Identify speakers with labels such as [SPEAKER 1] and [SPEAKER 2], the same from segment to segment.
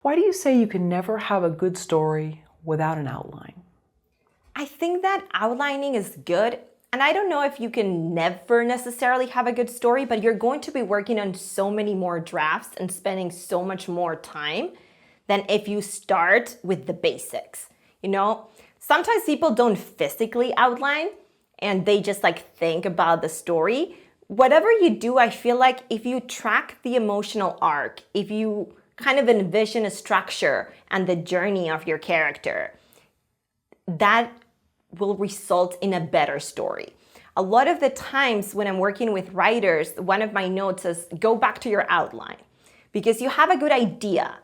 [SPEAKER 1] Why do you say you can never have a good story without an outline?
[SPEAKER 2] I think that outlining is good. And I don't know if you can never necessarily have a good story, but you're going to be working on so many more drafts and spending so much more time than if you start with the basics. Sometimes people don't physically outline and they just think about the story. Whatever you do, I feel like if you track the emotional arc, if you kind of envision a structure and the journey of your character, that will result in a better story. A lot of the times when I'm working with writers, one of my notes is go back to your outline because you have a good idea,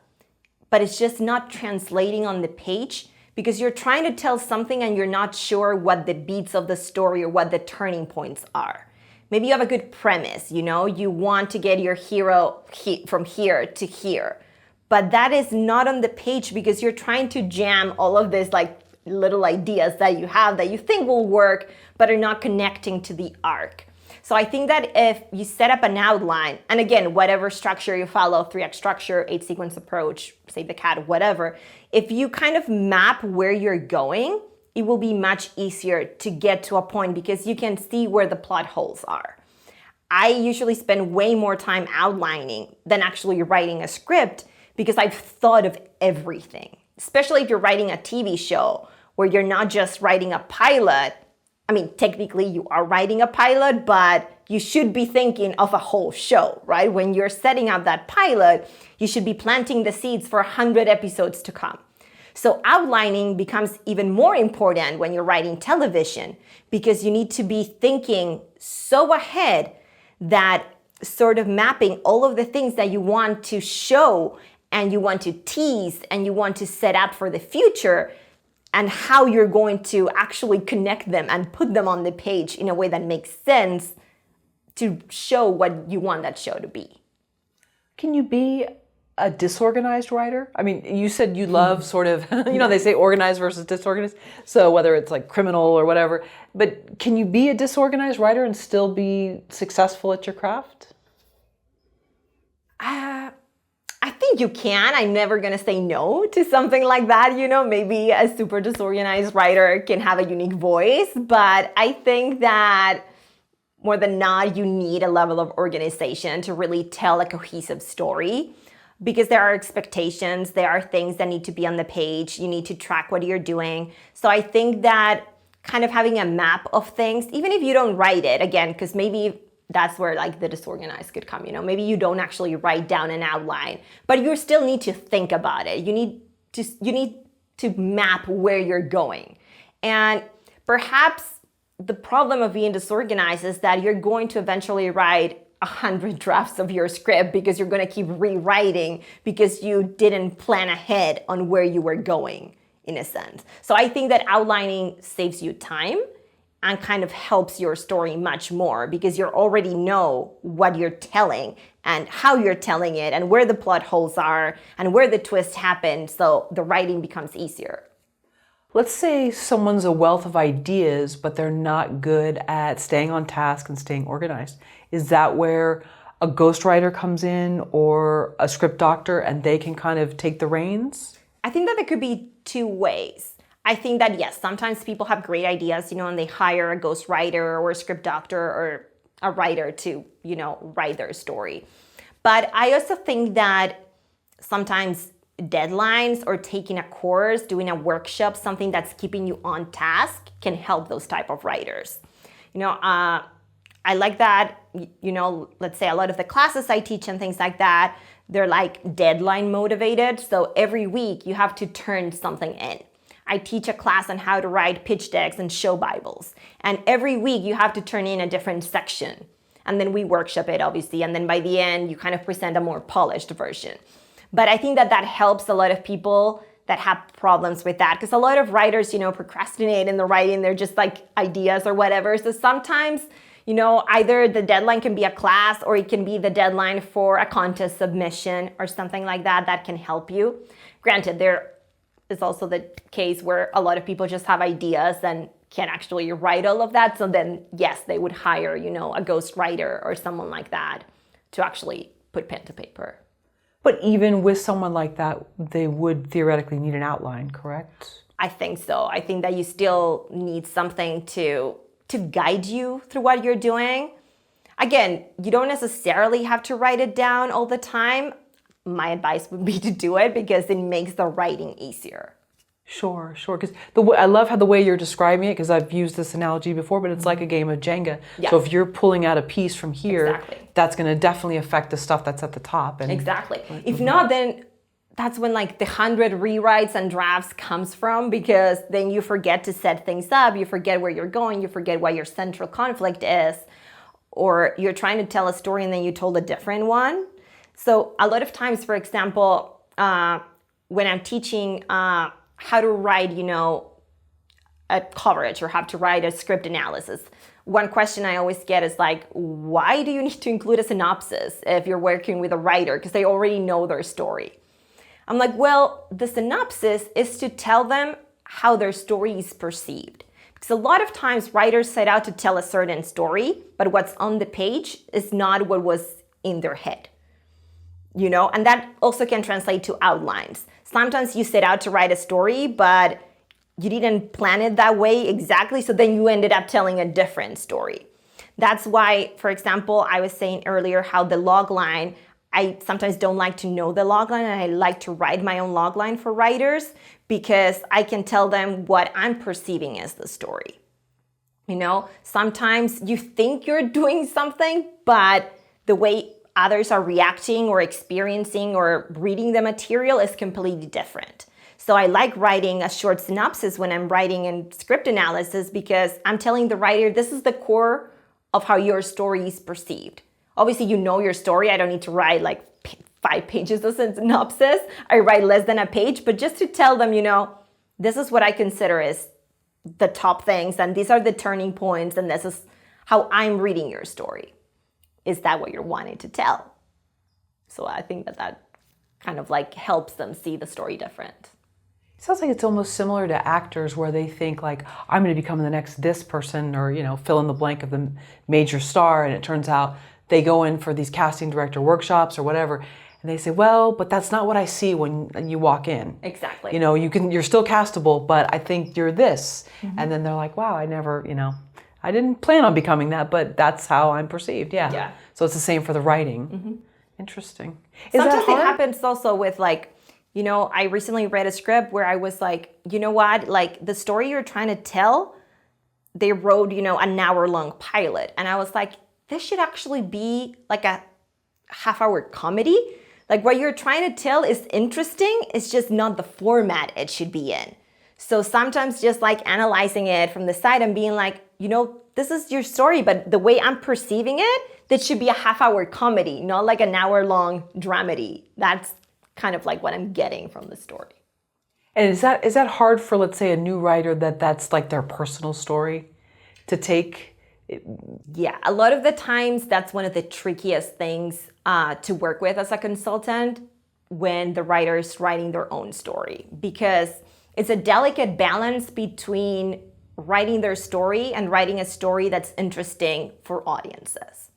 [SPEAKER 2] but it's just not translating on the page because you're trying to tell something and you're not sure what the beats of the story or what the turning points are. Maybe you have a good premise, you want to get your hero from here to here, but that is not on the page because you're trying to jam all of this little ideas that you have that you think will work, but are not connecting to the arc. So I think that if you set up an outline, and again, whatever structure you follow, 3-act structure, 8-sequence approach, Save the Cat, whatever, if you kind of map where you're going, it will be much easier to get to a point because you can see where the plot holes are. I usually spend way more time outlining than actually writing a script because I've thought of everything, especially if you're writing a TV show where you're not just writing a pilot. I mean, technically you are writing a pilot, but you should be thinking of a whole show, right? When you're setting up that pilot, you should be planting the seeds for 100 episodes to come. So outlining becomes even more important when you're writing television because you need to be thinking so ahead that sort of mapping all of the things that you want to show and you want to tease and you want to set up for the future and how you're going to actually connect them and put them on the page in a way that makes sense to show what you want that show to be.
[SPEAKER 1] Can you be a disorganized writer? I mean, you said you love sort of, they say organized versus disorganized. So whether it's criminal or whatever, but can you be a disorganized writer and still be successful at your craft?
[SPEAKER 2] I think you can. I'm never going to say no to something like that. Maybe a super disorganized writer can have a unique voice, but I think that more than not, you need a level of organization to really tell a cohesive story because there are expectations, there are things that need to be on the page, you need to track what you're doing. So I think that kind of having a map of things, even if you don't write it, again, because maybe that's where the disorganized could come, maybe you don't actually write down an outline, but you still need to think about it. You need to map where you're going. And perhaps the problem of being disorganized is that you're going to eventually write 100 drafts of your script because you're going to keep rewriting because you didn't plan ahead on where you were going, in a sense. So I think that outlining saves you time and kind of helps your story much more because you already know what you're telling and how you're telling it and where the plot holes are and where the twists happen, so the writing becomes easier.
[SPEAKER 1] Let's say someone's a wealth of ideas, but they're not good at staying on task and staying organized. Is that where a ghostwriter comes in or a script doctor and they can kind of take the reins?
[SPEAKER 2] I think that there could be two ways. I think that, yes, sometimes people have great ideas, and they hire a ghostwriter or a script doctor or a writer to, write their story. But I also think that sometimes deadlines or taking a course, doing a workshop, something that's keeping you on task can help those type of writers. I like that, let's say a lot of the classes I teach and things like that, they're deadline motivated. So every week you have to turn something in. I teach a class on how to write pitch decks and show Bibles. And every week you have to turn in a different section. And then we workshop it, obviously. And then by the end, you kind of present a more polished version. But I think that helps a lot of people that have problems with that. Because a lot of writers, procrastinate in the writing. They're just ideas or whatever. So sometimes, either the deadline can be a class or it can be the deadline for a contest submission or something like that that can help you. Granted, there is also the case where a lot of people just have ideas and can't actually write all of that. So then, yes, they would hire, a ghostwriter or someone like that to actually put pen to paper.
[SPEAKER 1] But even with someone like that, they would theoretically need an outline, correct?
[SPEAKER 2] I think so. I think that you still need something to guide you through what you're doing. Again, you don't necessarily have to write it down all the time. My advice would be to do it because it makes the writing easier.
[SPEAKER 1] Sure. Because I love how the way you're describing it, because I've used this analogy before, but it's like a game of Jenga.
[SPEAKER 2] Yes.
[SPEAKER 1] So if you're pulling out a piece from here,
[SPEAKER 2] Exactly.
[SPEAKER 1] that's going to definitely affect the stuff that's at the top. And
[SPEAKER 2] Exactly. If not, then that's when like the 100 rewrites and drafts comes from, because then you forget to set things up, you forget where you're going, you forget what your central conflict is, or you're trying to tell a story and then you told a different one. So a lot of times, for example, when I'm teaching how to write, a coverage or how to write a script analysis, one question I always get is like, why do you need to include a synopsis if you're working with a writer? Because they already know their story. I'm like, well, the synopsis is to tell them how their story is perceived. Because a lot of times writers set out to tell a certain story, but what's on the page is not what was in their head. And that also can translate to outlines. Sometimes you set out to write a story, but you didn't plan it that way exactly, so then you ended up telling a different story. That's why, for example, I was saying earlier how the log line, I sometimes don't like to know the log line, and I like to write my own log line for writers because I can tell them what I'm perceiving as the story. Sometimes you think you're doing something, but the way others are reacting or experiencing or reading the material is completely different. So I like writing a short synopsis when I'm writing in script analysis because I'm telling the writer, this is the core of how your story is perceived. Obviously, your story. I don't need to write like 5 pages of synopsis. I write less than a page, but just to tell them, this is what I consider is the top things, and these are the turning points, and this is how I'm reading your story. Is that what you're wanting to tell? So I think that kind of like helps them see the story different.
[SPEAKER 1] It sounds like it's almost similar to actors where they think like, I'm going to become the next this person, or, fill in the blank of the major star. And it turns out they go in for these casting director workshops or whatever. And they say, well, but that's not what I see when you walk in.
[SPEAKER 2] Exactly.
[SPEAKER 1] You're still castable, but I think you're this. Mm-hmm. And then they're like, wow, I didn't plan on becoming that, but that's how I'm perceived. Yeah. So it's the same for the writing. Mm-hmm. Interesting.
[SPEAKER 2] Sometimes it happens also with like, I recently read a script where I was like, you know what? Like the story you're trying to tell, they wrote, an hour-long pilot. And I was like, this should actually be like a half-hour comedy. Like what you're trying to tell is interesting. It's just not the format it should be in. So sometimes just like analyzing it from the side and being like, this is your story, but the way I'm perceiving it, that should be a half-hour comedy, not like an hour-long dramedy. That's kind of like what I'm getting from the story.
[SPEAKER 1] And is that hard for, let's say, a new writer that's like their personal story to take?
[SPEAKER 2] Yeah, a lot of the times that's one of the trickiest things to work with as a consultant when the writer is writing their own story, because it's a delicate balance between writing their story and writing a story that's interesting for audiences.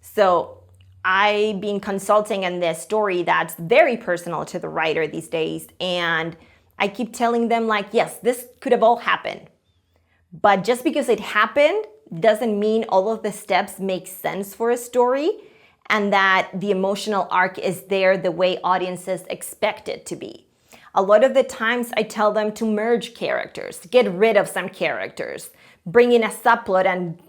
[SPEAKER 2] So I've been consulting in this story that's very personal to the writer these days, and I keep telling them like, yes, this could have all happened, but just because it happened doesn't mean all of the steps make sense for a story and that the emotional arc is there the way audiences expect it to be. A lot of the times I tell them to merge characters, get rid of some characters, bring in a subplot and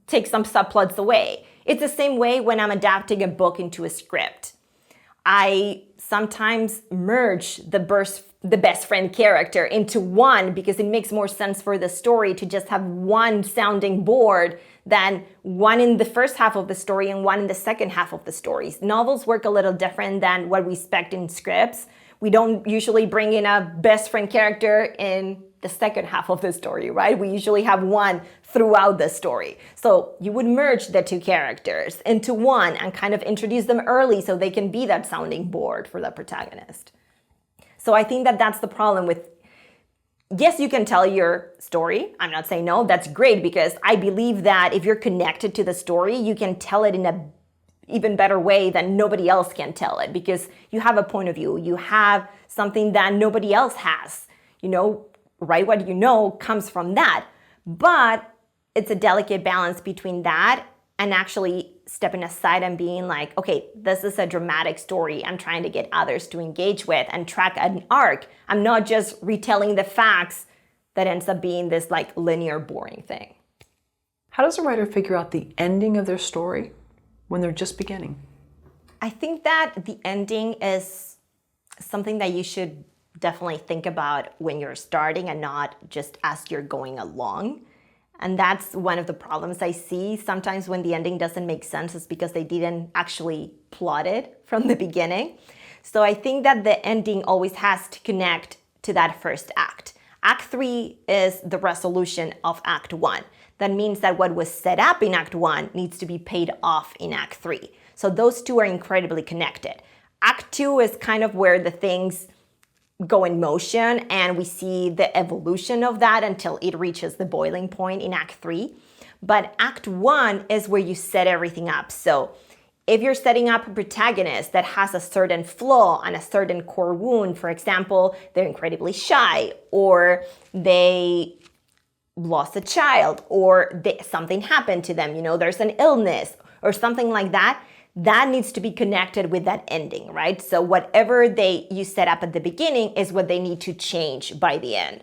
[SPEAKER 2] take some subplots away. It's the same way when I'm adapting a book into a script. I sometimes merge the best friend character into one because it makes more sense for the story to just have one sounding board than one in the first half of the story and one in the second half of the stories. Novels work a little different than what we expect in scripts. We don't usually bring in a best friend character in the second half of the story, right? We usually have one throughout the story. So you would merge the two characters into one and kind of introduce them early so they can be that sounding board for the protagonist. So I think that that's the problem with, yes, you can tell your story. I'm not saying no, that's great, because I believe that if you're connected to the story, you can tell it in even better way that nobody else can tell it, because you have a point of view, you have something that nobody else has. Write what you know comes from that. But it's a delicate balance between that and actually stepping aside and being like, okay, this is a dramatic story I'm trying to get others to engage with and track an arc. I'm not just retelling the facts that ends up being this like linear, boring thing.
[SPEAKER 1] How does a writer figure out the ending of their story when they're just beginning?
[SPEAKER 2] I think that the ending is something that you should definitely think about when you're starting and not just as you're going along. And that's one of the problems I see sometimes when the ending doesn't make sense, is because they didn't actually plot it from the beginning. So I think that the ending always has to connect to that first act. Act 3 is the resolution of Act 1. That means that what was set up in Act 1 needs to be paid off in Act 3. So those two are incredibly connected. Act 2 is kind of where the things go in motion and we see the evolution of that until it reaches the boiling point in Act 3. But Act 1 is where you set everything up. So if you're setting up a protagonist that has a certain flaw and a certain core wound, for example, they're incredibly shy, or they lost a child, or something happened to them, there's an illness or something like that, that needs to be connected with that ending, right? So whatever you set up at the beginning is what they need to change by the end.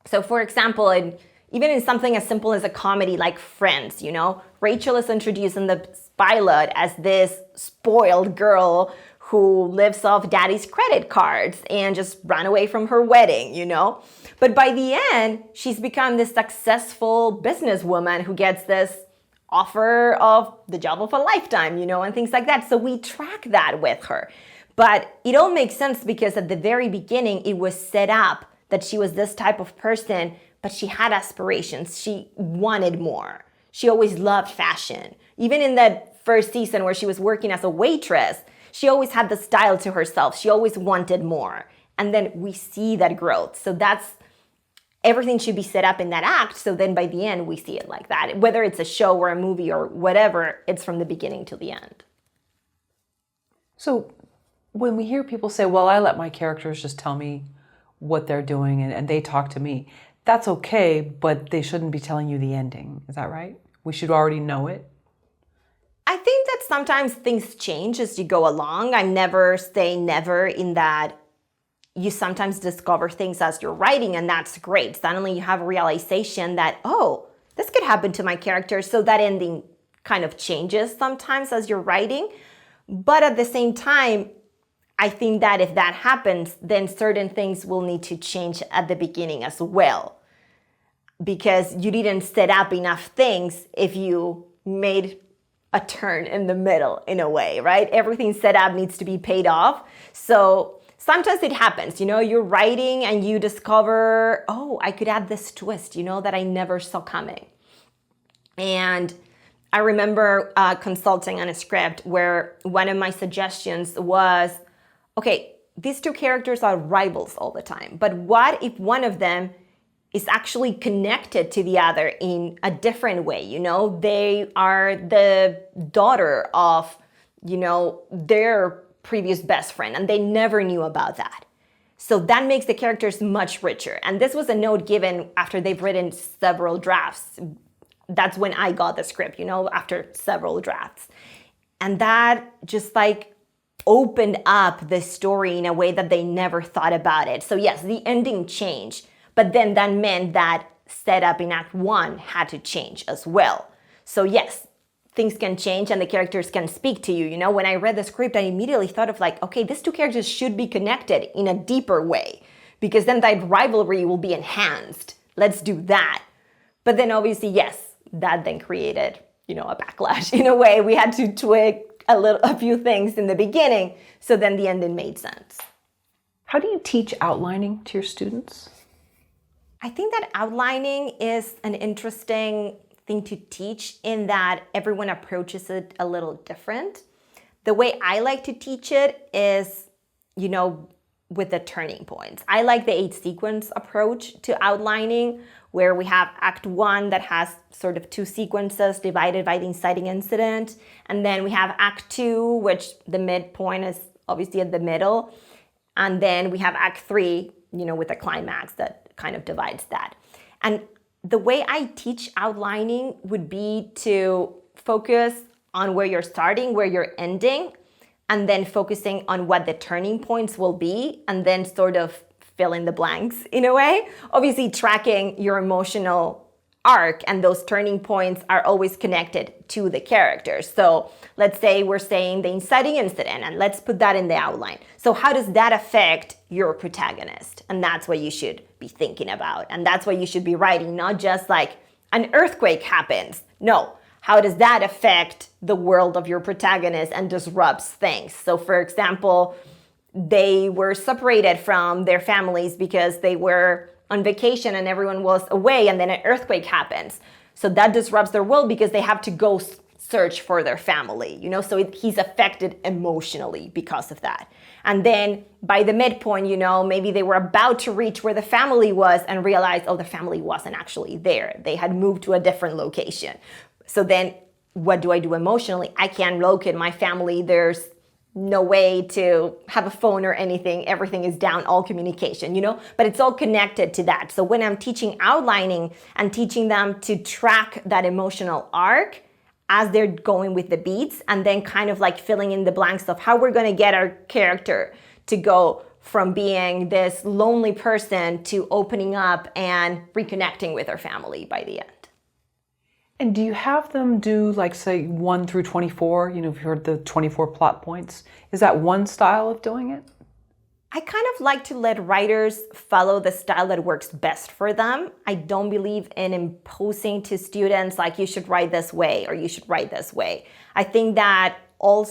[SPEAKER 2] So for example, even in something as simple as a comedy like Friends, Rachel is introduced in the pilot as this spoiled girl who lives off daddy's credit cards and just ran away from her wedding, But by the end, she's become this successful businesswoman who gets this offer of the job of a lifetime, and things like that. So we track that with her. But it all makes sense because at the very beginning, it was set up that she was this type of person, but she had aspirations. She wanted more. She always loved fashion. Even in that first season where she was working as a waitress, she always had the style to herself. She always wanted more. And then we see that growth. So everything should be set up in that act. So then by the end, we see it like that. Whether it's a show or a movie or whatever, it's from the beginning to the end.
[SPEAKER 1] So when we hear people say, well, I let my characters just tell me what they're doing and they talk to me, that's okay, but they shouldn't be telling you the ending. Is that right? We should already know it?
[SPEAKER 2] I think that sometimes things change as you go along. I never say never in that you sometimes discover things as you're writing, and that's great. Suddenly you have a realization that, oh, this could happen to my character. So that ending kind of changes sometimes as you're writing. But at the same time, I think that if that happens, then certain things will need to change at the beginning as well. Because you didn't set up enough things if you made a turn in the middle in a way, right? Everything set up needs to be paid off. So sometimes it happens, you're writing and you discover, oh, I could add this twist, that I never saw coming. And I remember consulting on a script where one of my suggestions was, okay, these two characters are rivals all the time, but what if one of them is actually connected to the other in a different way? They are the daughter of, their previous best friend, and they never knew about that. So that makes the characters much richer. And this was a note given after they've written several drafts. That's when I got the script, after several drafts. And that just opened up the story in a way that they never thought about it. So yes, the ending changed, but then that meant that setup in Act 1 had to change as well. So yes, things can change and the characters can speak to you. When I read the script, I immediately thought of okay, these two characters should be connected in a deeper way, because then that rivalry will be enhanced. Let's do that. But then obviously, yes, that then created, a backlash in a way. We had to tweak a few things in the beginning, so then the ending made sense.
[SPEAKER 1] How do you teach outlining to your students?
[SPEAKER 2] I think that outlining is an interesting thing to teach in that everyone approaches it a little different. The way I like to teach it is, with the turning points. I like the 8-sequence approach to outlining, where we have Act 1 that has sort of 2 sequences divided by the inciting incident. And then we have Act 2, which the midpoint is obviously at the middle. And then we have Act 3, with a climax that kind of divides that. And the way I teach outlining would be to focus on where you're starting, where you're ending, and then focusing on what the turning points will be, and then sort of fill in the blanks in a way. Obviously, tracking your emotional arc, and those turning points are always connected to the characters. So let's say we're saying the inciting incident, and let's put that in the outline. So how does that affect your protagonist? And that's what you should be thinking about. And that's what you should be writing, not just like an earthquake happens. No, how does that affect the world of your protagonist and disrupts things? So for example, they were separated from their families because they were on vacation and everyone was away, and then an earthquake happens. So that disrupts their world because they have to go search for their family, so he's affected emotionally because of that. And then by the midpoint, maybe they were about to reach where the family was and realized, oh, the family wasn't actually there. They had moved to a different location. So then what do I do emotionally? I can't locate my family. There's no way to have a phone or anything. Everything is down, all communication, but it's all connected to that. So when I'm teaching outlining and teaching them to track that emotional arc as they're going with the beats, and then kind of like filling in the blanks of how we're going to get our character to go from being this lonely person to opening up and reconnecting with her family by the end.
[SPEAKER 1] And do you have them do, like, say, 1 through 24? You've heard the 24 plot points. Is that one style of doing it?
[SPEAKER 2] I kind of like to let writers follow the style that works best for them. I don't believe in imposing to students, like, you should write this way or you should write this way. I think that all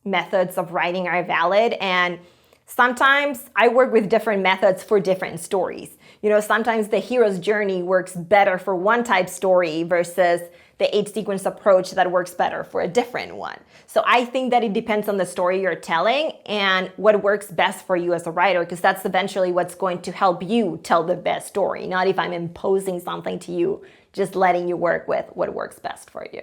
[SPEAKER 2] methods of writing are valid, and sometimes I work with different methods for different stories. Sometimes the hero's journey works better for one type story versus the 8-sequence approach that works better for a different one. So I think that it depends on the story you're telling and what works best for you as a writer, because that's eventually what's going to help you tell the best story, not if I'm imposing something to you, just letting you work with what works best for you.